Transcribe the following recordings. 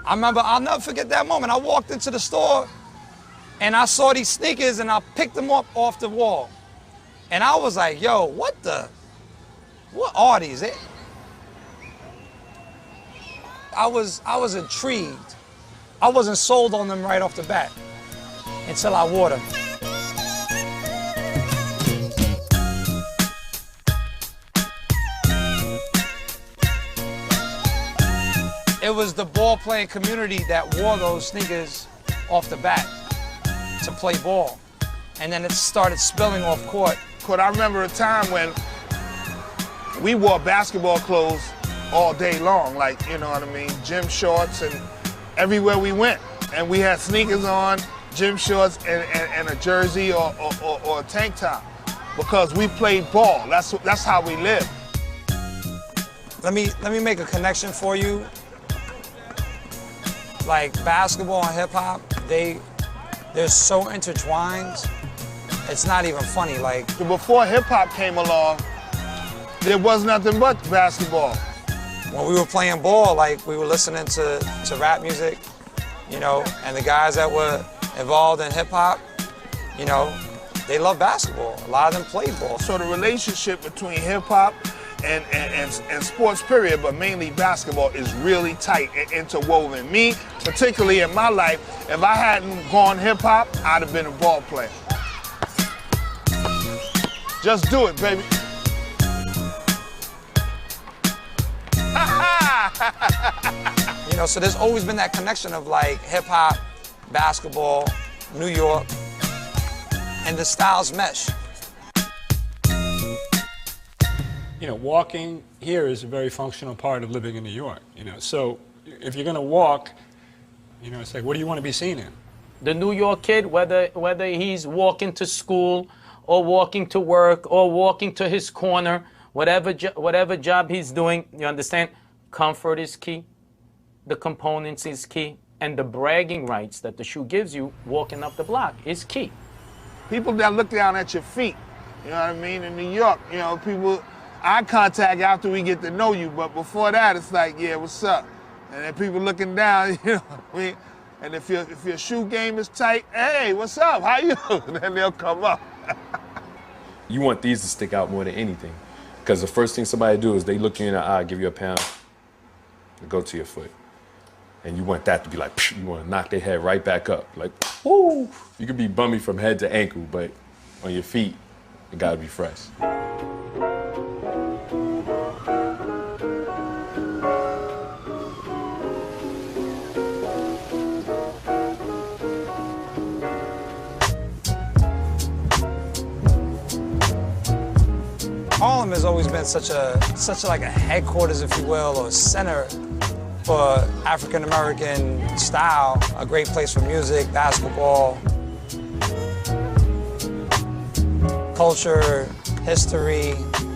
I remember, I'll never forget that moment. I walked into the store and I saw these sneakers and I picked them up off the wall. And I was like, yo, what are these? I was intrigued. I wasn't sold on them right off the bat until I wore them. It was the ball-playing community that wore those sneakers off the bat to play ball. And then it started spilling off court. I remember a time when we wore basketball clothes all day long, like, you know what I mean, gym shorts and everywhere we went. And we had sneakers on, gym shorts, and a jersey or a tank top because we played ball. That's how we lived. Let me make a connection for you. Like basketball and hip hop, they're so intertwined. It's not even funny. Like before hip hop came along, there was nothing but basketball. When we were playing ball, like we were listening to rap music, you know, and the guys that were involved in hip hop, you know, they love basketball. A lot of them played ball. So the relationship between hip hop and sports period, but mainly basketball, is really tight and interwoven. Me, particularly in my life, if I hadn't gone hip hop, I'd have been a ball player. Just do it, baby. You know, so there's always been that connection of like hip hop, basketball, New York, and the styles mesh. You know, walking here is a very functional part of living in New York, you know. So if you're going to walk, you know, it's like, what do you want to be seen in? The New York kid, whether he's walking to school or walking to work or walking to his corner, whatever job he's doing, you understand, comfort is key, the components is key, and the bragging rights that the shoe gives you walking up the block is key. People that look down at your feet, you know what I mean? In New York, you know, people, eye contact after we get to know you, but before that, it's like, yeah, what's up? And then people looking down, you know what I mean? And if your shoe game is tight, hey, what's up? How you? Then they'll come up. You want these to stick out more than anything, because the first thing somebody do is they look you in the eye, give you a pound, and go to your foot. And you want that to be like, psh, you want to knock their head right back up. Like, whoo! You could be bummy from head to ankle, but on your feet, it gotta be fresh. Harlem has always been such like a headquarters, if you will, or center for African-American style, a great place for music, basketball, culture, history,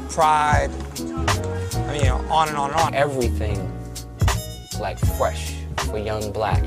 pride, I mean, you know, on and on and on. Everything like fresh for young black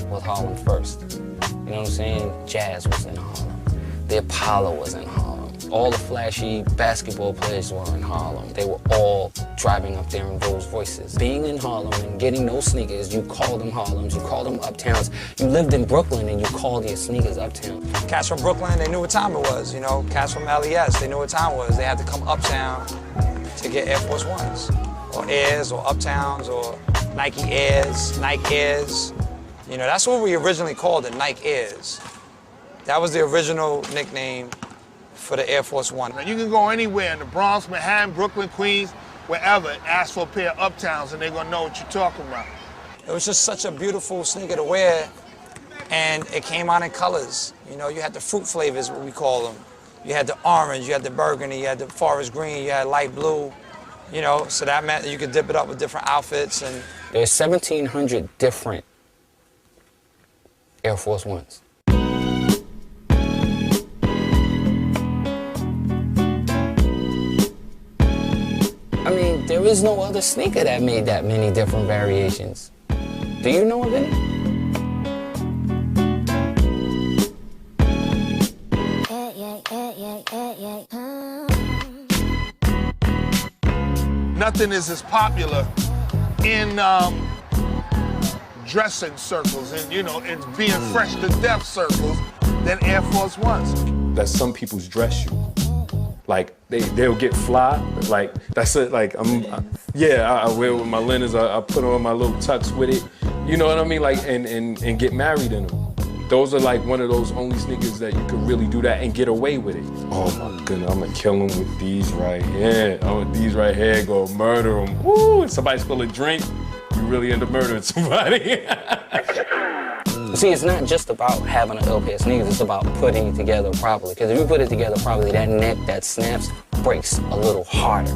was Harlem first. You know what I'm saying? Jazz was in Harlem. The Apollo was in Harlem. All the flashy basketball players were in Harlem. They were all driving up there in Rolls Royces. Being in Harlem and getting those sneakers, you called them Harlems, you called them Uptowns. You lived in Brooklyn and you called your sneakers Uptown. Cats from Brooklyn, they knew what time it was, you know. Cats from LES, they knew what time it was. They had to come uptown to get Air Force Ones, or Airs, or Uptowns, or Nike Airs, Nike Airs. You know, that's what we originally called it, Nike Airs. That was the original nickname for the Air Force One. Now, you can go anywhere in the Bronx, Manhattan, Brooklyn, Queens, wherever, and ask for a pair of Uptowns, and they're gonna know what you're talking about. It was just such a beautiful sneaker to wear, and it came out in colors. You know, you had the fruit flavors, what we call them. You had the orange, you had the burgundy, you had the forest green, you had light blue. You know, so that meant that you could dip it up with different outfits. And there's 1,700 different Air Force Ones. I mean, there is no other sneaker that made that many different variations. Do you know of any? Nothing is as popular in dressing circles and, you know, in being fresh to death circles than Air Force Ones. That's some people's dress shoe. Like they'll get fly, like that's it. Like I wear with my linens. I put on my little tux with it. You know what I mean? Like and get married in them. Those are like one of those only sneakers that you could really do that and get away with it. Oh my goodness, I'm gonna kill them with these right here. Oh, these right here, go murder them. Woo! If somebody spill a drink, you really end up murdering somebody. See, it's not just about having an ill pair of sneakers, it's about putting it together properly. Because if you put it together properly, that neck that snaps breaks a little harder.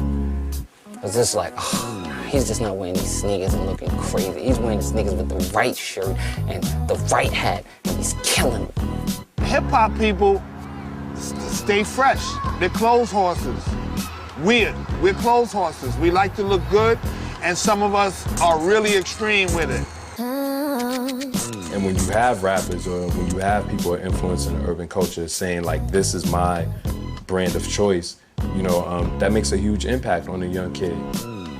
Because it's like, oh, he's just not wearing these sneakers and looking crazy. He's wearing the sneakers with the right shirt and the right hat, and he's killing it. Hip-hop people stay fresh. They're clothes horses. We're clothes horses. We like to look good, and some of us are really extreme with it. And when you have rappers or when you have people influencing the urban culture saying like, this is my brand of choice, you know, that makes a huge impact on a young kid.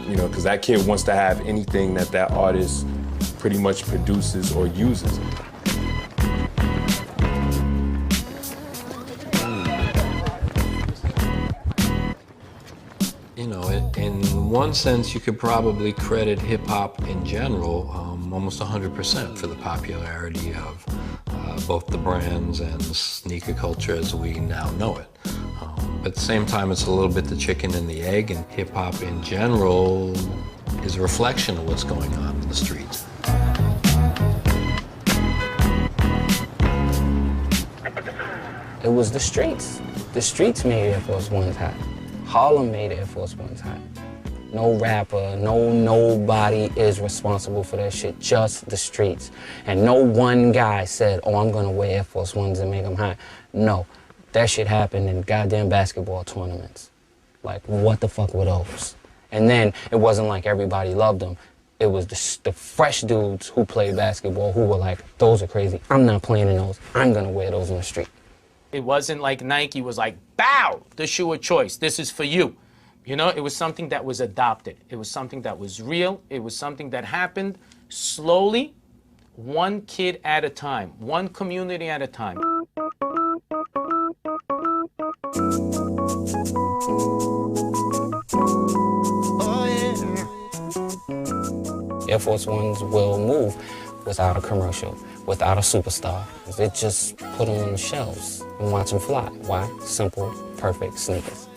You know, because that kid wants to have anything that artist pretty much produces or uses. You know, in one sense, you could probably credit hip-hop in general almost 100% for the popularity of both the brands and sneaker culture as we now know it. But at the same time, it's a little bit the chicken and the egg, and hip-hop in general is a reflection of what's going on in the streets. It was the streets. The streets made Air Force Ones hot. Harlem made Air Force Ones hot. No rapper, nobody is responsible for that shit, just the streets. And no one guy said, oh, I'm gonna wear Air Force Ones and make them hot. No, that shit happened in goddamn basketball tournaments. Like, what the fuck were those? And then it wasn't like everybody loved them. It was the fresh dudes who played basketball who were like, those are crazy. I'm not playing in those. I'm gonna wear those in the street. It wasn't like Nike was like, bow, the shoe of choice, this is for you. You know, it was something that was adopted. It was something that was real. It was something that happened slowly, one kid at a time, one community at a time. Air Force Ones will move without a commercial, without a superstar. They just put them on the shelves and watch them fly. Why? Simple, perfect sneakers.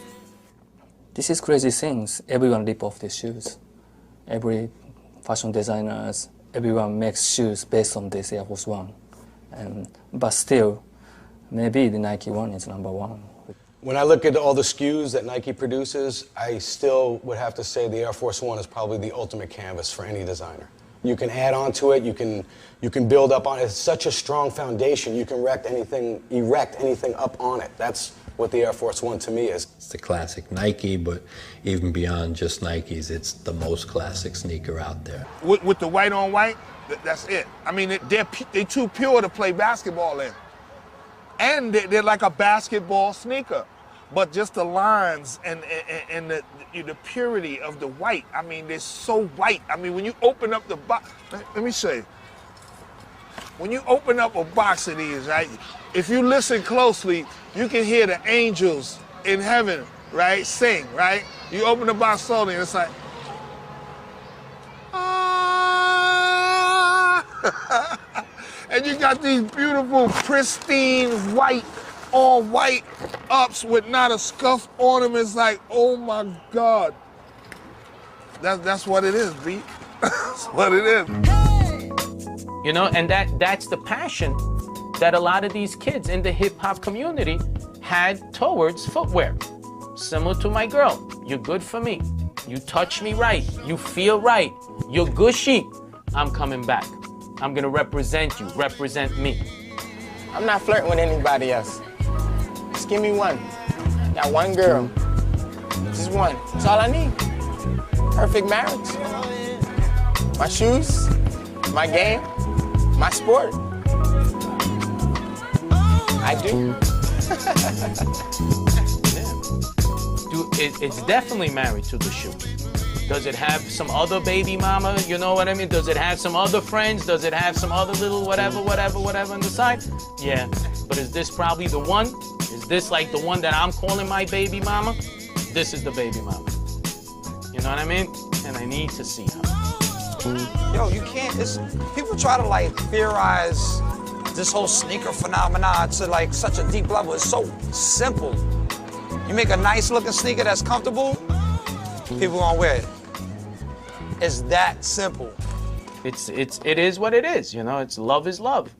This is crazy things. Everyone rip off their shoes. Every fashion designers, everyone makes shoes based on this Air Force One. But still, maybe the Nike one is #1. When I look at all the SKUs that Nike produces, I still would have to say the Air Force One is probably the ultimate canvas for any designer. You can add on to it, you can build up on it. It's such a strong foundation, you can erect anything up on it. That's what the Air Force One to me is. It's the classic Nike, but even beyond just Nikes, it's the most classic sneaker out there. With the white on white, that's it. I mean, they're too pure to play basketball in. And they're like a basketball sneaker. But just the lines and the purity of the white, I mean, they're so white. I mean, when you open up the box, let me show you. When you open up a box of these, right, if you listen closely, you can hear the angels in heaven, right, sing, right? You open the box slowly and it's like, ah. And you got these beautiful, pristine, white, all white ups with not a scuff on them. It's like, oh my God. That's what it is, B. That's what it is. You know, and that's the passion that a lot of these kids in the hip-hop community had towards footwear. Similar to my girl, you're good for me. You touch me right, you feel right, you're gushy. I'm coming back. I'm gonna represent you, represent me. I'm not flirting with anybody else. Just give me one. Got one girl. Just one. That's all I need. Perfect marriage. My shoes, my game, my sport. I do. Dude, it's definitely married to the shoe. Does it have some other baby mama? You know what I mean? Does it have some other friends? Does it have some other little whatever on the side? Yeah, but is this probably the one? Is this like the one that I'm calling my baby mama? This is the baby mama. You know what I mean? And I need to see her. Yo, you can't, people try to like theorize this whole sneaker phenomenon to like such a deep level. It's so simple. You make a nice looking sneaker that's comfortable, people gonna wear it. It's that simple. It is what it is, you know, it's love is love.